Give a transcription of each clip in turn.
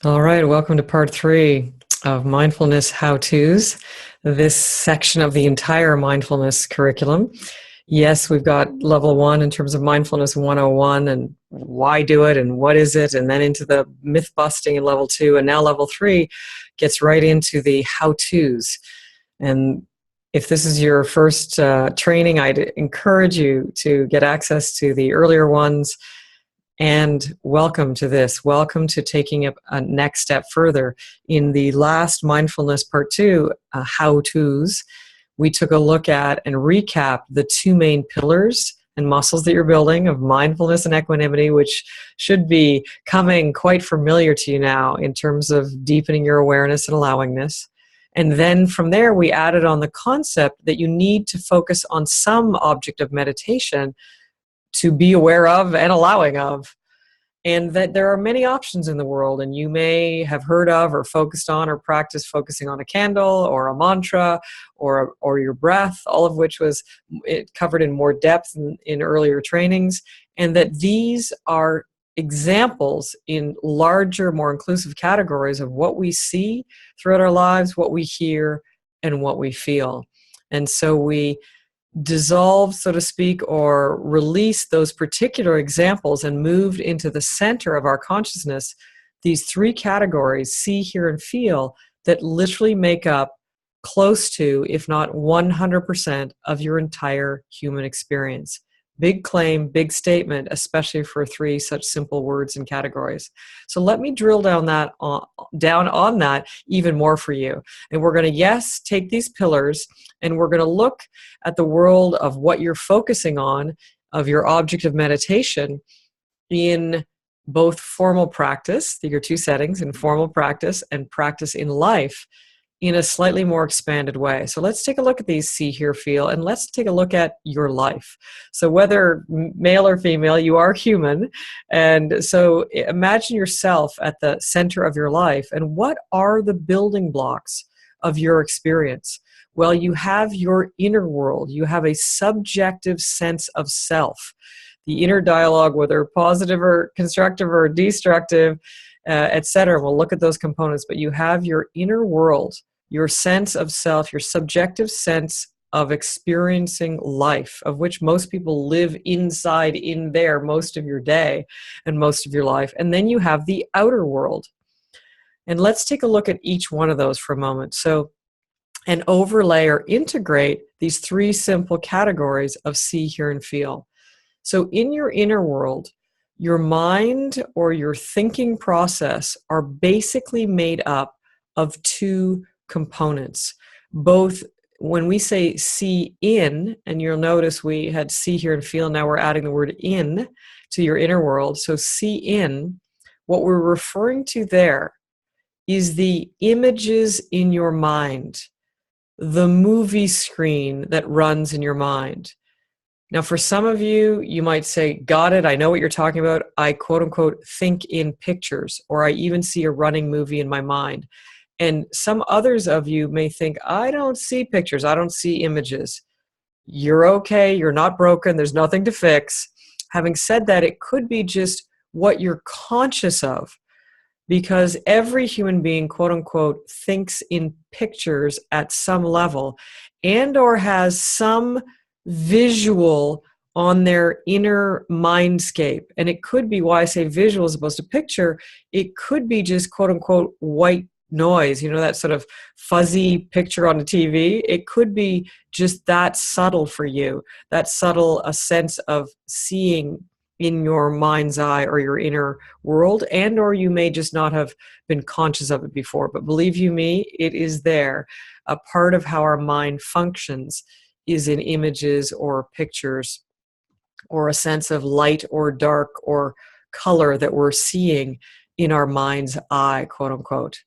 All right, welcome to part 3 of Mindfulness How-Tos, this section of the entire mindfulness curriculum. Yes, we've got level 1 in terms of Mindfulness 101 and why do it and what is it, and then into the myth busting in level 2, and now level 3 gets right into the how-tos. And if this is your first training, I'd encourage you to get access to the earlier ones. And welcome to this. Welcome to taking a next step further. In the last Mindfulness Part 2, how-tos, we took a look at and recap the 2 main pillars and muscles that you're building of mindfulness and equanimity, which should be coming quite familiar to you now in terms of deepening your awareness and allowingness. And then from there, we added on the concept that you need to focus on some object of meditation to be aware of and allowing of, and that there are many options in the world, and you may have heard of or focused on or practiced focusing on a candle or a mantra or your breath, all of which was covered in more depth in earlier trainings, and that these are examples in larger, more inclusive categories of what we see throughout our lives, what we hear, and what we feel. And so we dissolved, so to speak, or released those particular examples and moved into the center of our consciousness, these 3 categories, see, hear, and feel, that literally make up close to, if not 100%, of your entire human experience. Big claim, big statement, especially for 3 such simple words and categories. So let me drill down on that even more for you. And we're going to, take these pillars, and we're going to look at the world of what you're focusing on, of your object of meditation, in both formal practice, your 2 settings, in formal practice and practice in life, in a slightly more expanded way. So let's take a look at these see, hear, feel, and let's take a look at your life. So whether male or female, you are human. And so imagine yourself at the center of your life. And what are the building blocks of your experience? Well, you have your inner world. You have a subjective sense of self. The inner dialogue, whether positive or constructive or destructive, etc. We'll look at those components, but you have your inner world, your sense of self, your subjective sense of experiencing life, of which most people live inside in there most of your day and most of your life. And then you have the outer world. And let's take a look at each one of those for a moment. So, and overlay or integrate these 3 simple categories of see, hear, and feel. So in your inner world, your mind or your thinking process are basically made up of 2 components. Both, when we say see in, and you'll notice we had see, hear, and feel, now we're adding the word in to your inner world. So see in, what we're referring to there is the images in your mind, the movie screen that runs in your mind. Now, for some of you, you might say, got it, I know what you're talking about. I, quote unquote, think in pictures, or I even see a running movie in my mind. And some others of you may think, I don't see pictures, I don't see images. You're okay, you're not broken, there's nothing to fix. Having said that, it could be just what you're conscious of, because every human being, quote unquote, thinks in pictures at some level, and or has some visual on their inner mindscape. And it could be, why I say visual as opposed to picture, it could be just quote unquote white noise, that sort of fuzzy picture on the TV. It could be just that subtle for you, that subtle a sense of seeing in your mind's eye or your inner world, and or you may just not have been conscious of it before. But believe you me, it is there. A part of how our mind functions is in images or pictures, or a sense of light or dark or color that we're seeing in our mind's eye, quote unquote.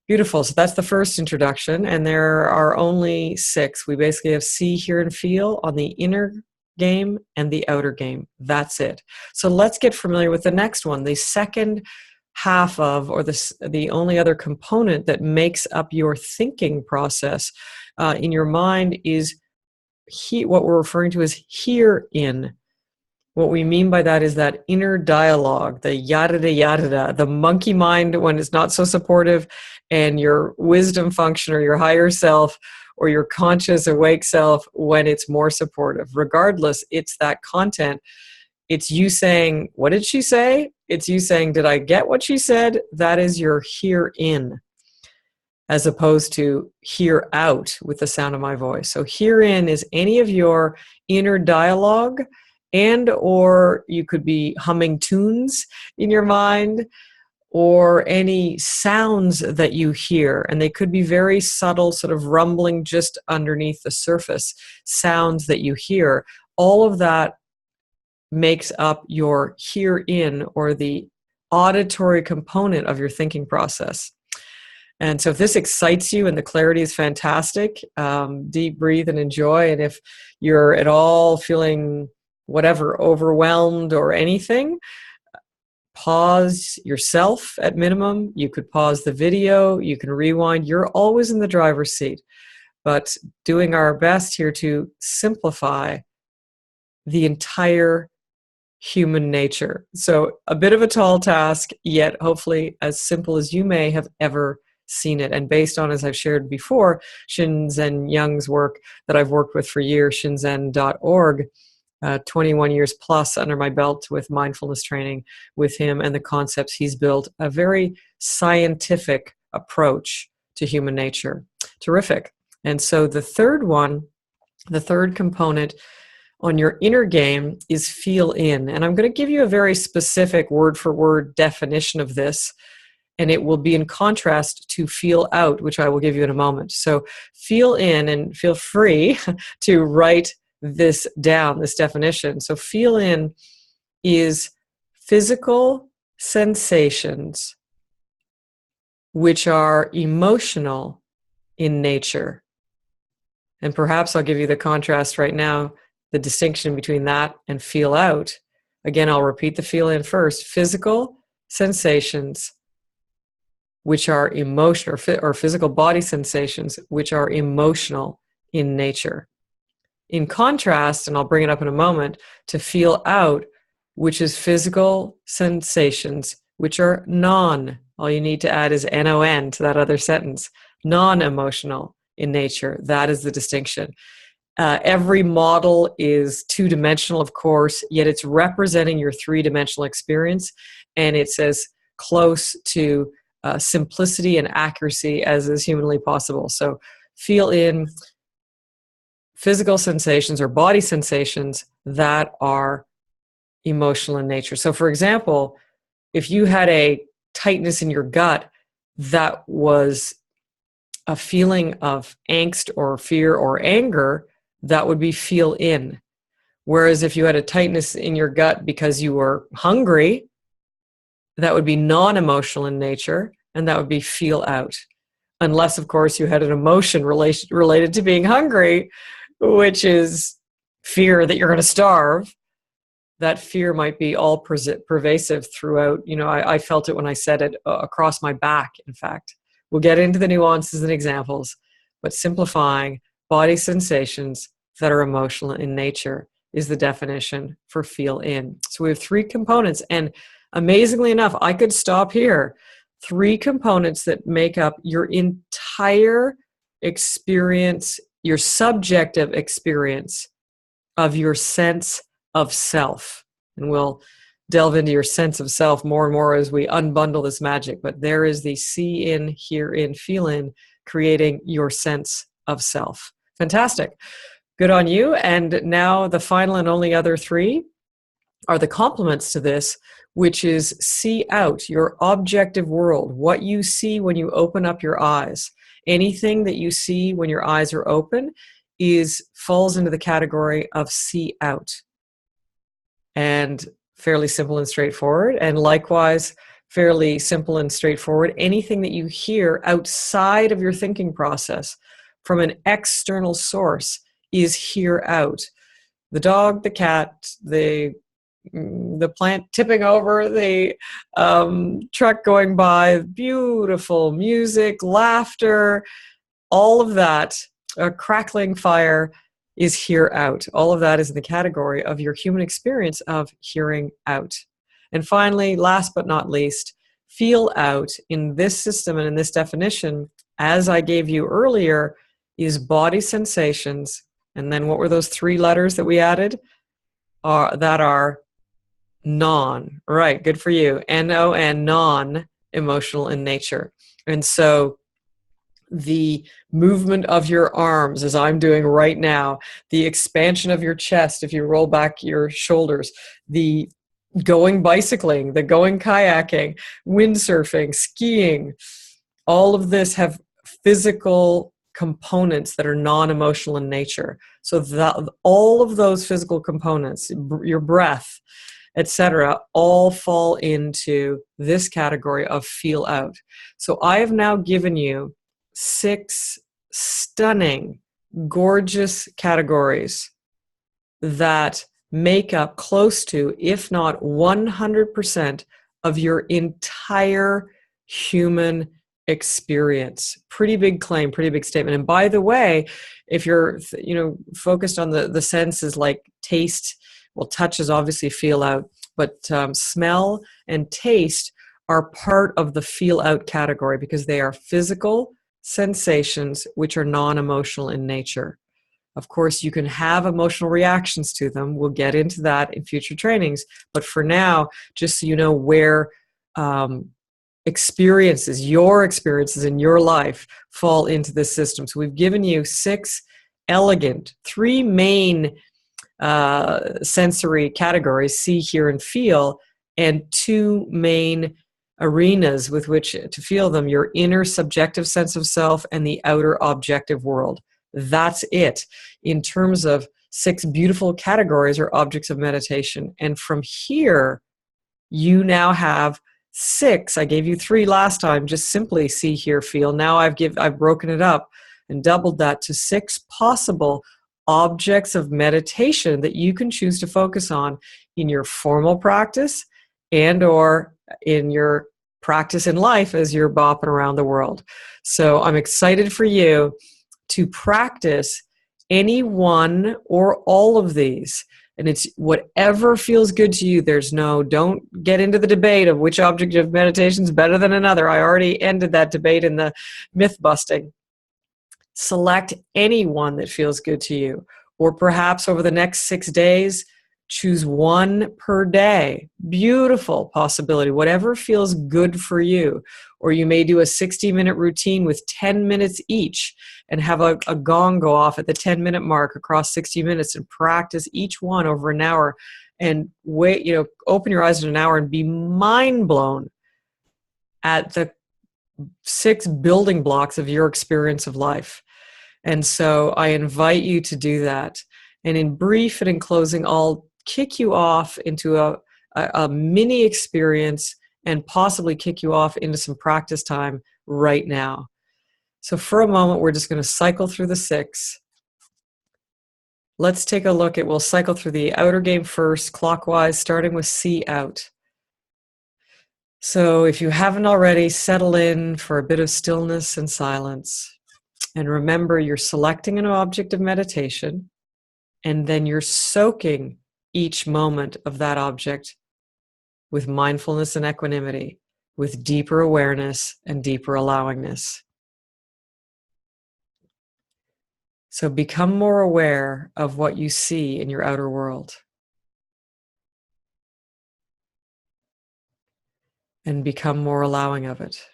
Beautiful. So that's the first introduction, and there are only 6. We basically have see, hear, and feel on the inner game and the outer game. That's it. So let's get familiar with the next one. The second half of, or the only other component that makes up your thinking process in your mind is what we're referring to as hear in. What we mean by that is that inner dialogue, the yada yada, the monkey mind when it's not so supportive, and your wisdom function or your higher self or your conscious awake self when it's more supportive. Regardless, it's that content. It's you saying, what did she say? It's you saying, did I get what she said? That is your hear in, as opposed to hear out with the sound of my voice. So hear in is any of your inner dialogue, and or you could be humming tunes in your mind, or any sounds that you hear. And they could be very subtle, sort of rumbling just underneath the surface, sounds that you hear. All of that makes up your hear in, or the auditory component of your thinking process. And so if this excites you and the clarity is fantastic, deep breathe and enjoy. And if you're at all feeling whatever, overwhelmed or anything, pause yourself at minimum. You could pause the video, you can rewind. You're always in the driver's seat, but doing our best here to simplify the entire human nature. So a bit of a tall task, yet hopefully as simple as you may have ever seen it. And based on, as I've shared before, Shinzen Young's work that I've worked with for years, shinzen.org, 21 years plus under my belt with mindfulness training with him and the concepts he's built, a very scientific approach to human nature. Terrific. And so the third component on your inner game is feel in. And I'm going to give you a very specific word for word definition of this, and it will be in contrast to feel out, which I will give you in a moment. So feel in, and feel free to write this down, this definition. So feel in is physical sensations which are emotional in nature. And perhaps I'll give you the contrast right now, the distinction between that and feel out. Again, I'll repeat the feel in first. Physical sensations which are emotional, or physical body sensations which are emotional in nature. In contrast, and I'll bring it up in a moment, to feel out, which is physical sensations which are all you need to add is non to that other sentence, non-emotional in nature. That is the distinction. Every model is two-dimensional, of course, yet it's representing your three-dimensional experience, and it's as close to simplicity and accuracy as is humanly possible. So feel in physical sensations or body sensations that are emotional in nature. So for example, if you had a tightness in your gut that was a feeling of angst or fear or anger, that would be feel in. Whereas if you had a tightness in your gut because you were hungry, that would be non-emotional in nature, and that would be feel out. Unless, of course, you had an emotion related to being hungry, which is fear that you're going to starve. That fear might be all pervasive throughout. I felt it when I said it across my back, in fact. We'll get into the nuances and examples, but simplifying, body sensations that are emotional in nature is the definition for feel in. So we have three components, and amazingly enough, I could stop here. Three components that make up your entire experience, your subjective experience of your sense of self. And we'll delve into your sense of self more and more as we unbundle this magic. But there is the see in, hear in, feel in, creating your sense of self. Fantastic. Good on you. And now the final and only other three are the complements to this, which is see out, your objective world, what you see when you open up your eyes. Anything that you see when your eyes are open falls into the category of see out. And fairly simple and straightforward. And likewise, fairly simple and straightforward, anything that you hear outside of your thinking process from an external source is hear out. The dog, the cat, the plant tipping over, the truck going by, beautiful music, laughter, all of that, a crackling fire is hear out. All of that is in the category of your human experience of hearing out. And finally, last but not least, feel out in this system and in this definition, as I gave you earlier, is body sensations. And then what were those 3 letters that we added? That are non, right, good for you, N-O-N, non-emotional in nature. And so the movement of your arms, as I'm doing right now, the expansion of your chest if you roll back your shoulders, the going bicycling, the going kayaking, windsurfing, skiing, all of this have physical components that are non-emotional in nature. So that all of those physical components, your breath, etc., all fall into this category of feel out. So I have now given you 6 stunning, gorgeous categories that make up close to, if not 100%, of your entire human experience. Pretty big claim, pretty big statement. And by the way, if you're focused on the senses like taste, well, touch is obviously feel out, but smell and taste are part of the feel out category because they are physical sensations which are non-emotional in nature. Of course, you can have emotional reactions to them. We'll get into that in future trainings. But for now, just so you know where your experiences in your life fall into this system. So we've given you 6 elegant, 3 main sensory categories, see, hear, and feel, and 2 main arenas with which to feel them, your inner subjective sense of self and the outer objective world. That's it in terms of 6 beautiful categories or objects of meditation. And from here, you now have 6. I gave you 3 last time, just simply see, hear, feel. Now I've broken it up and doubled that to 6 possible objects of meditation that you can choose to focus on in your formal practice and or in your practice in life as you're bopping around the world. So I'm excited for you to practice any one or all of these. And it's whatever feels good to you. Don't get into the debate of which object of meditation is better than another. I already ended that debate in the myth busting. Select any one that feels good to you. Or perhaps over the next 6 days, choose 1 per day. Beautiful possibility, whatever feels good for you. Or you may do a 60-minute routine with 10 minutes each and have a gong go off at the 10-minute mark across 60 minutes and practice each one over an hour and open your eyes in an hour and be mind blown at the 6 building blocks of your experience of life. And so I invite you to do that. And in brief and in closing, I'll kick you off into a mini experience and possibly kick you off into some practice time right now. So for a moment, we're just going to cycle through the 6. Let's take a look we'll cycle through the outer game first, clockwise, starting with see out. So if you haven't already, settle in for a bit of stillness and silence. And remember, you're selecting an object of meditation, and then you're soaking each moment of that object with mindfulness and equanimity, with deeper awareness and deeper allowingness. So become more aware of what you see in your outer world. And become more allowing of it.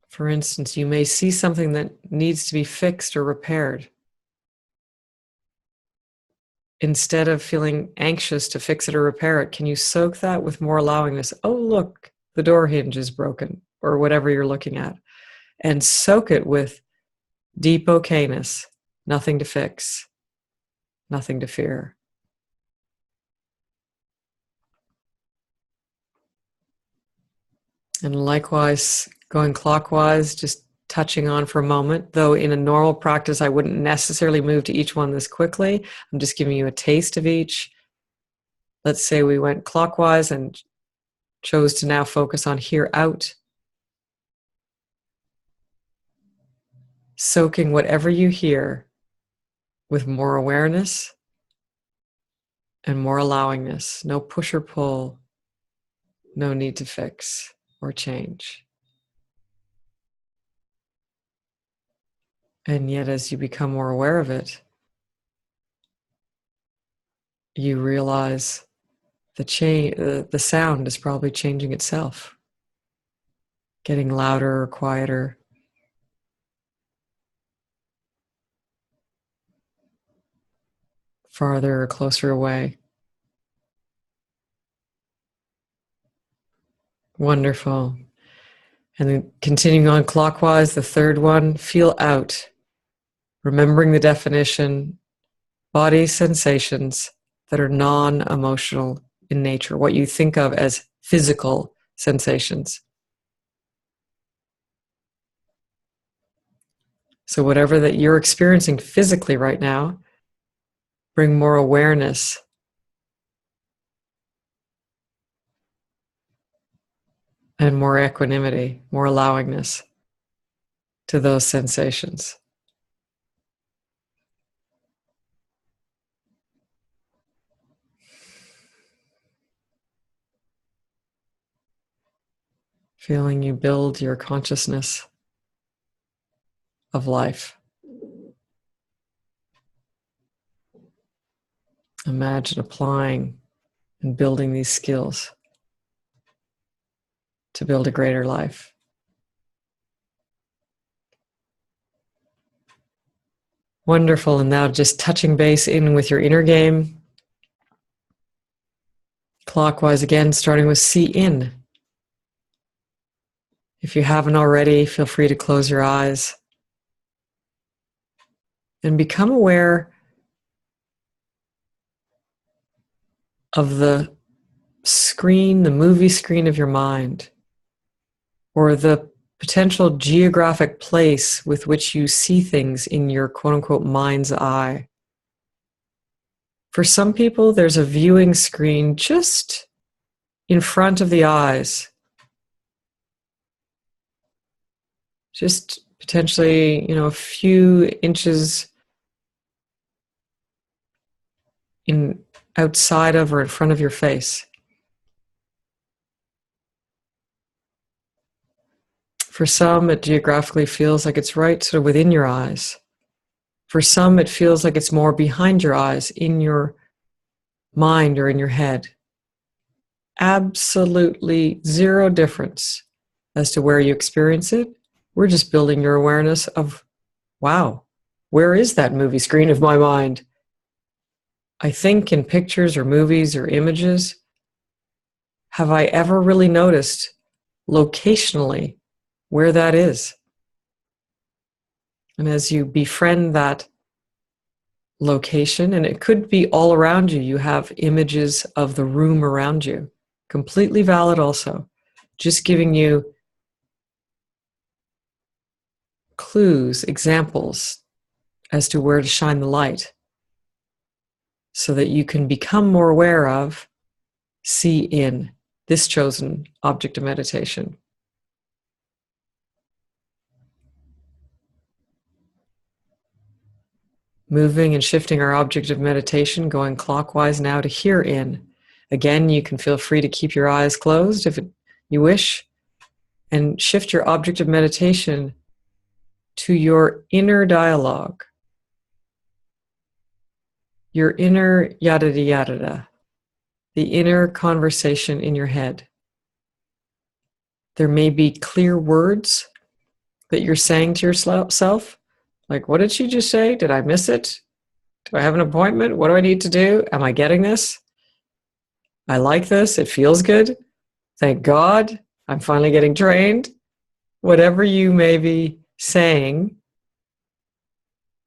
For instance, you may see something that needs to be fixed or repaired. Instead of feeling anxious to fix it or repair it, can you soak that with more allowingness? Oh, look, the door hinge is broken, or whatever you're looking at. And soak it with deep okayness, nothing to fix, nothing to fear. And likewise, going clockwise, just touching on for a moment, though in a normal practice, I wouldn't necessarily move to each one this quickly. I'm just giving you a taste of each. Let's say we went clockwise and chose to now focus on hear out. soaking whatever you hear with more awareness and more allowingness. No push or pull, no need to fix or change. And yet, as you become more aware of it, you realize the sound is probably changing itself, getting louder or quieter. Farther or closer away. Wonderful. And then continuing on clockwise, the third one, feel out. Remembering the definition, body sensations that are non-emotional in nature, what you think of as physical sensations. So whatever that you're experiencing physically right now, bring more awareness and more equanimity, more allowingness to those sensations. Feeling you build your consciousness of life. Imagine applying and building these skills to build a greater life. Wonderful. And now just touching base in with your inner game. Clockwise again, starting with see in. If you haven't already, feel free to close your eyes and become aware of the screen, the movie screen of your mind, or the potential geographic place with which you see things in your quote-unquote mind's eye. For some people, there's a viewing screen just in front of the eyes, just potentially, a few inches outside of or in front of your face. For some, it geographically feels like it's right sort of within your eyes. For some, it feels like it's more behind your eyes, in your mind or in your head. Absolutely zero difference as to where you experience it. We're just building your awareness of, wow, where is that movie screen of my mind? I think in pictures or movies or images, have I ever really noticed locationally where that is? And as you befriend that location, and it could be all around you, you have images of the room around you, completely valid also, just giving you clues, examples as to where to shine the light so that you can become more aware of, see in this chosen object of meditation. Moving and shifting our object of meditation, going clockwise now to hear in. Again, you can feel free to keep your eyes closed if you wish, and shift your object of meditation to your inner dialogue, your inner yada yada, the inner conversation in your head. There may be clear words that you're saying to yourself, like, what did she just say? Did I miss it? Do I have an appointment? What do I need to do? Am I getting this? I like this. It feels good. Thank God. I'm finally getting trained. Whatever you may be saying,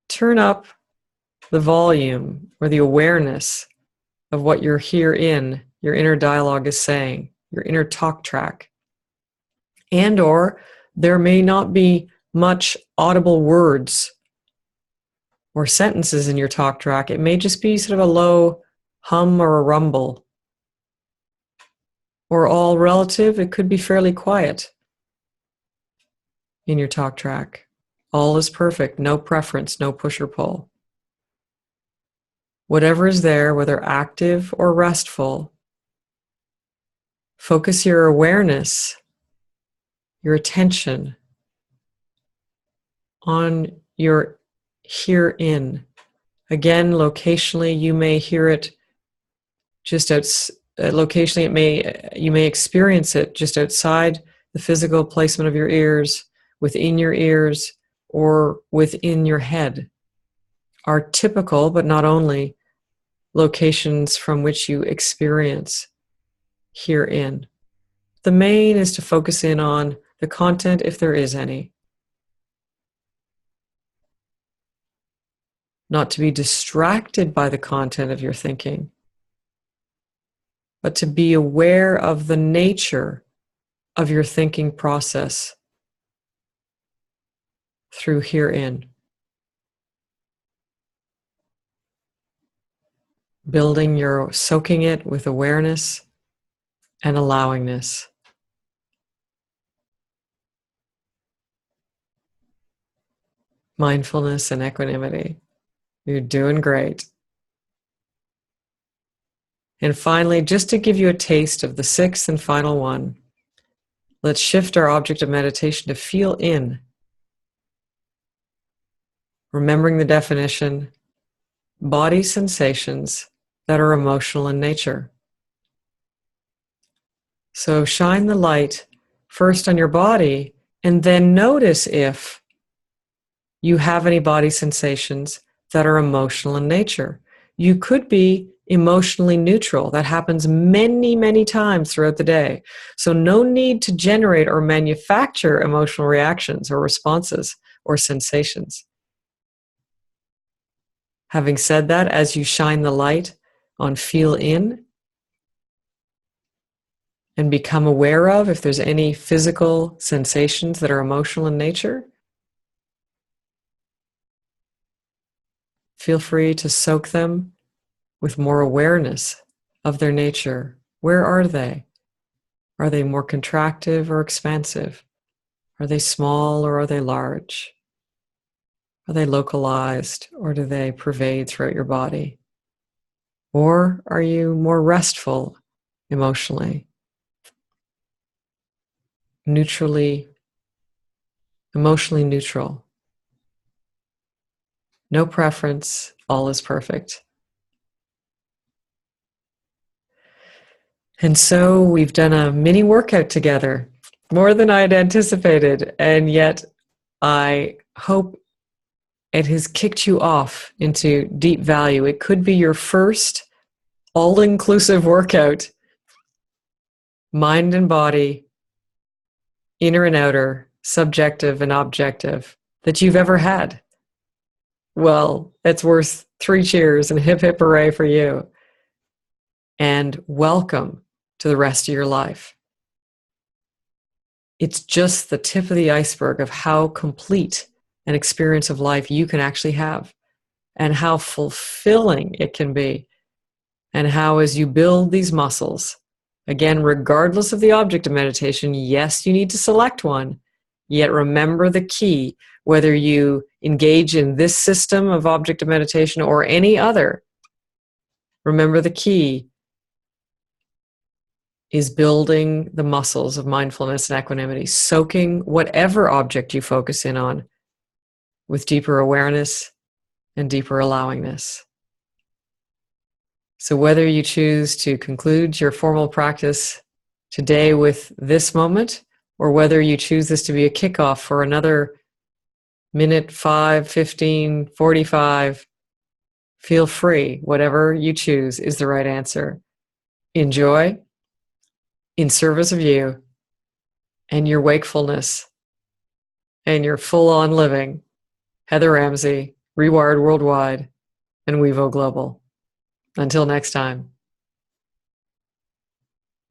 turn up the volume or the awareness of what your your inner dialogue is saying, your inner talk track. And or there may not be much audible words or sentences in your talk track. It may just be sort of a low hum or a rumble. Or all relative, it could be fairly quiet in your talk track. All is perfect. No preference, no push or pull. Whatever is there, whether active or restful, focus your awareness, your attention on your herein. Again, locationally, you may hear it just locationally, you may experience it just outside the physical placement of your ears, within your ears, or within your head. Are typical, but not only, locations from which you experience herein. The main is to focus in on the content, if there is any. Not to be distracted by the content of your thinking, but to be aware of the nature of your thinking process through herein. Soaking it with awareness and allowingness. Mindfulness and equanimity. You're doing great. And finally, just to give you a taste of the sixth and final one, let's shift our object of meditation to feel in. Remembering the definition, body sensations that are emotional in nature. So shine the light first on your body and then notice if you have any body sensations that are emotional in nature. You could be emotionally neutral. That happens many, many times throughout the day. So no need to generate or manufacture emotional reactions or responses or sensations. Having said that, as you shine the light on feel in and become aware of if there's any physical sensations that are emotional in nature, feel free to soak them with more awareness of their nature. Where are they? Are they more contractive or expansive? Are they small or are they large? Are they localized or do they pervade throughout your body? Or are you more restful emotionally? Emotionally neutral. No preference, all is perfect. And so we've done a mini workout together, more than I had anticipated, and yet I hope it has kicked you off into deep value. It could be your first all-inclusive workout, mind and body, inner and outer, subjective and objective, that you've ever had. Well, it's worth 3 cheers and hip hip hooray for you. And welcome to the rest of your life. It's just the tip of the iceberg of how complete an experience of life you can actually have, and how fulfilling it can be, and how as you build these muscles, again, regardless of the object of meditation, yes, you need to select one, yet remember the key, whether you engage in this system of object of meditation or any other, remember the key is building the muscles of mindfulness and equanimity, soaking whatever object you focus in on with deeper awareness and deeper allowingness. So whether you choose to conclude your formal practice today with this moment, or whether you choose this to be a kickoff for another minute, 5, 15, 45, feel free. Whatever you choose is the right answer. Enjoy in service of you and your wakefulness and your full-on living. Heather Ramsey, ReWired Worldwide, and WeVo Global. Until next time.